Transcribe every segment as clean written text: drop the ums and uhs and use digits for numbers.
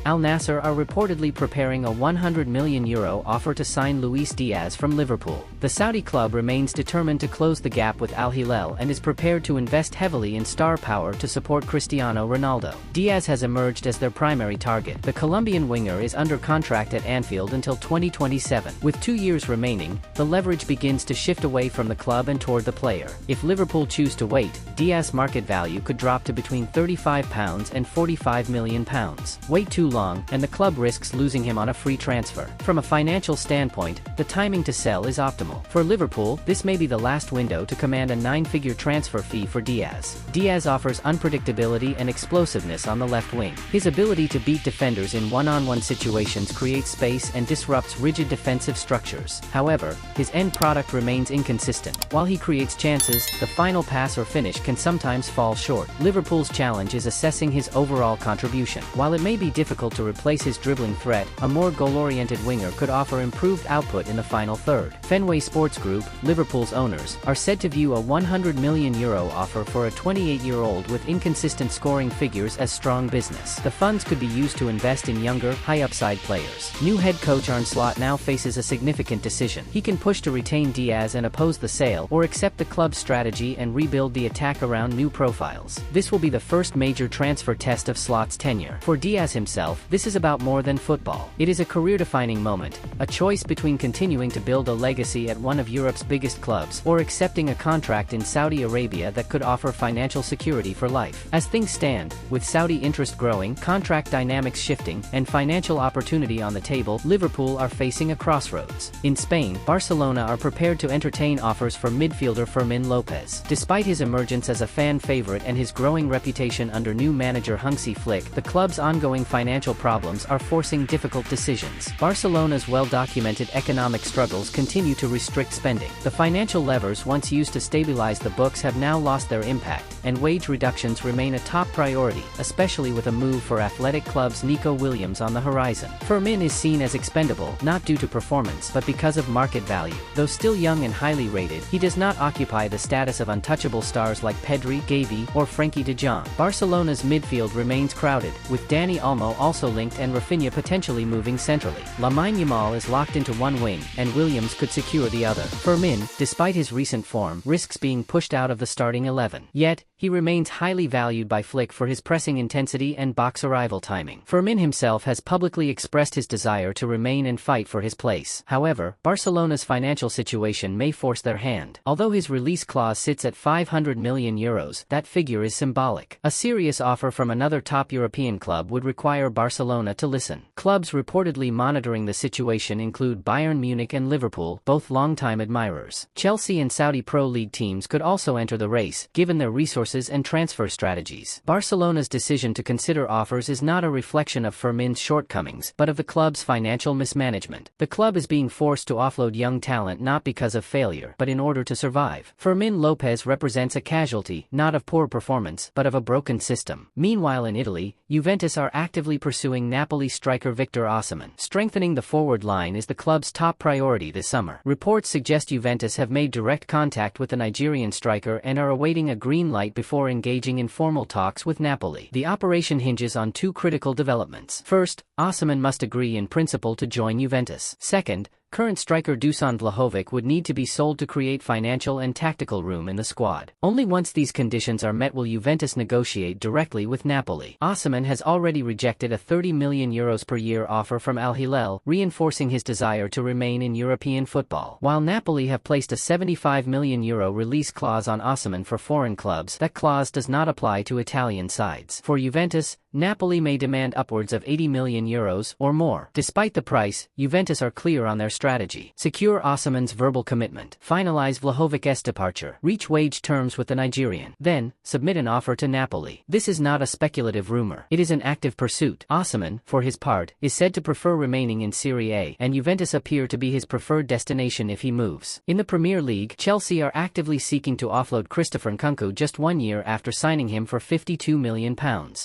Al Nassr are reportedly preparing a €100 million offer to sign Luis Diaz from Liverpool. The Saudi club remains determined to close the gap with Al Hilal and is prepared to invest heavily in star power to support Cristiano Ronaldo. Diaz has emerged as their primary target. The Colombian winger is under contract at Anfield until 2027. With 2 years remaining, the leverage begins to shift away from the club and toward the player. If Liverpool choose to wait, Diaz's market value could drop to between £35 and £45 million. Wait too long, and the club risks losing him on a free transfer. From a financial standpoint, the timing to sell is optimal. For Liverpool, this may be the last window to command a 9-figure transfer fee for Diaz. Diaz offers unpredictability and explosiveness on the left wing. His ability to beat defenders in one-on-one situations creates space and disrupts rigid defensive structures. However, his end product remains inconsistent. While he creates chances, the final pass or finish can sometimes fall short. Liverpool's challenge is assessing his overall contribution. While it may be difficult to replace his dribbling threat, a more goal-oriented winger could offer improved output in the final third. Fenway Sports Group, Liverpool's owners, are said to view a €100 million offer for a 28-year-old with inconsistent scoring figures as strong business. The funds could be used to invest in younger, high-upside players. New head coach Arne Slot now faces a significant decision. He can push to retain Diaz and oppose the sale, or accept the club's strategy and rebuild the attack around new profiles. This will be the first major transfer test of Slot's tenure. For Diaz himself, this is about more than football. It is a career-defining moment, a choice between continuing to build a legacy at one of Europe's biggest clubs, or accepting a contract in Saudi Arabia that could offer financial security for life. As things stand, with Saudi interest growing, contract dynamics shifting, and financial opportunity on the table, Liverpool are facing a crossroads. In Spain, Barcelona are prepared to entertain offers for midfielder Fermín López. Despite his emergence as a fan favorite and his growing reputation under new manager Hansi Flick, the club's ongoing financial problems are forcing difficult decisions. Barcelona's well-documented economic struggles continue to restrict spending. The financial levers once used to stabilize the books have now lost their impact, and wage reductions remain a top priority, especially with a move for athletic club's Nico Williams on the horizon. Fermín is seen as expendable, not due to performance, but because of market value. Though still young and highly rated, he does not occupy the status of untouchable stars like Pedri, Gavi, or Frenkie de Jong. Barcelona's midfield remains crowded, with Dani Olmo also linked and Rafinha potentially moving centrally. Lamine Yamal is locked into one wing, and Williams could secure the other. Fermín, despite his recent form, risks being pushed out of the starting 11. Yet, he remains highly valued by Flick for his pressing intensity and box arrival timing. Fermín himself has publicly expressed his desire to remain and fight for his place. However, Barcelona's financial situation may force their hand. Although his release clause sits at €500 million, that figure is symbolic. A serious offer from another top European club would require Barcelona to listen. Clubs reportedly monitoring the situation include Bayern Munich and Liverpool, both longtime admirers. Chelsea and Saudi Pro League teams could also enter the race, given their resources and transfer strategies. Barcelona's decision to consider offers is not a reflection of Fermín's shortcomings, but of the club's financial mismanagement. The club is being forced to offload young talent not because of failure, but in order to survive. Fermín López represents a casualty, not of poor performance, but of a broken system. Meanwhile in Italy, Juventus are actively pursuing Napoli striker Victor Osimhen. Strengthening the forward line is the club's top priority this summer. Reports suggest Juventus have made direct contact with the Nigerian striker and are awaiting a green light before engaging in formal talks with Napoli. The operation hinges on two critical developments. First, Osimhen must agree in principle to join Juventus. Second, current striker Dusan Vlahovic would need to be sold to create financial and tactical room in the squad. Only once these conditions are met will Juventus negotiate directly with Napoli. Osimhen has already rejected a €30 million per year offer from Al Hilal, reinforcing his desire to remain in European football. While Napoli have placed a €75 million release clause on Osimhen for foreign clubs, that clause does not apply to Italian sides. For Juventus, Napoli may demand upwards of €80 million or more. Despite the price, Juventus are clear on their strategy. Secure Osimhen's verbal commitment. Finalize Vlahovic's departure. Reach wage terms with the Nigerian. Then, submit an offer to Napoli. This is not a speculative rumor. It is an active pursuit. Osimhen, for his part, is said to prefer remaining in Serie A, and Juventus appear to be his preferred destination if he moves. In the Premier League, Chelsea are actively seeking to offload Christopher Nkunku just 1 year after signing him for £52 million.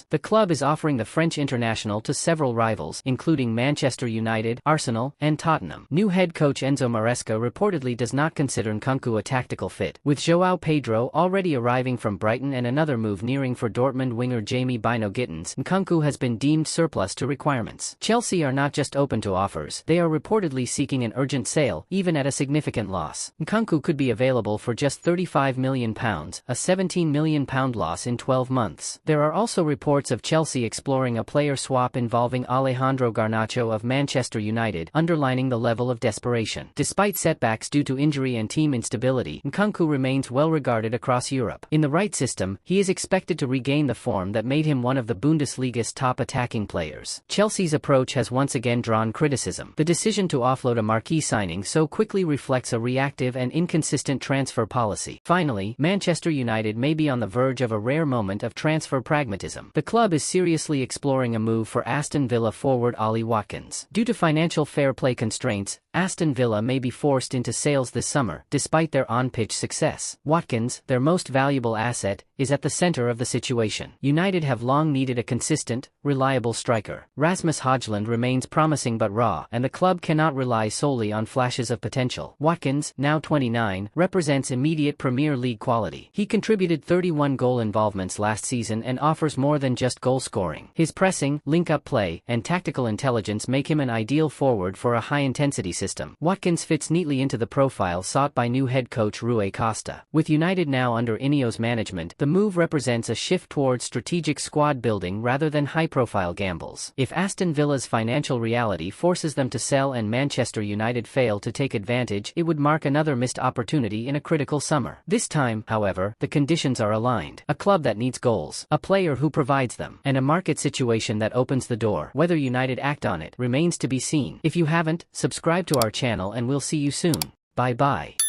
The club is offering the French international to several rivals, including Manchester United, Arsenal, and Tottenham. New New head coach Enzo Maresca reportedly does not consider Nkunku a tactical fit, with João Pedro already arriving from Brighton and another move nearing for Dortmund winger Jamie Bino Gittins. Nkunku has been deemed surplus to requirements. Chelsea are not just open to offers, they are reportedly seeking an urgent sale, even at a significant loss. Nkunku could be available for just £35 million, a £17 million loss in 12 months. There are also reports of Chelsea exploring a player swap involving Alejandro Garnacho of Manchester United, underlining the level of desperation. Despite setbacks due to injury and team instability, Nkunku remains well regarded across Europe. In the right system, he is expected to regain the form that made him one of the Bundesliga's top attacking players. Chelsea's approach has once again drawn criticism. The decision to offload a marquee signing so quickly reflects a reactive and inconsistent transfer policy. Finally, Manchester United may be on the verge of a rare moment of transfer pragmatism. The club is seriously exploring a move for Aston Villa forward Ollie Watkins. Due to financial fair play constraints, Aston Villa may be forced into sales this summer, despite their on-pitch success. Watkins, their most valuable asset, is at the center of the situation. United have long needed a consistent, reliable striker. Rasmus Højlund remains promising but raw, and the club cannot rely solely on flashes of potential. Watkins, now 29, represents immediate Premier League quality. He contributed 31 goal involvements last season and offers more than just goal scoring. His pressing, link-up play, and tactical intelligence make him an ideal forward for a high-intensity system. Watkins fits neatly into the profile sought by new head coach Rui Costa. With United now under Ineos management, the move represents a shift towards strategic squad building rather than high-profile gambles. If Aston Villa's financial reality forces them to sell and Manchester United fail to take advantage, it would mark another missed opportunity in a critical summer. This time, however, the conditions are aligned. A club that needs goals, a player who provides them, and a market situation that opens the door. Whether United act on it remains to be seen. If you haven't, subscribe to our channel and we'll see you soon. Bye-bye.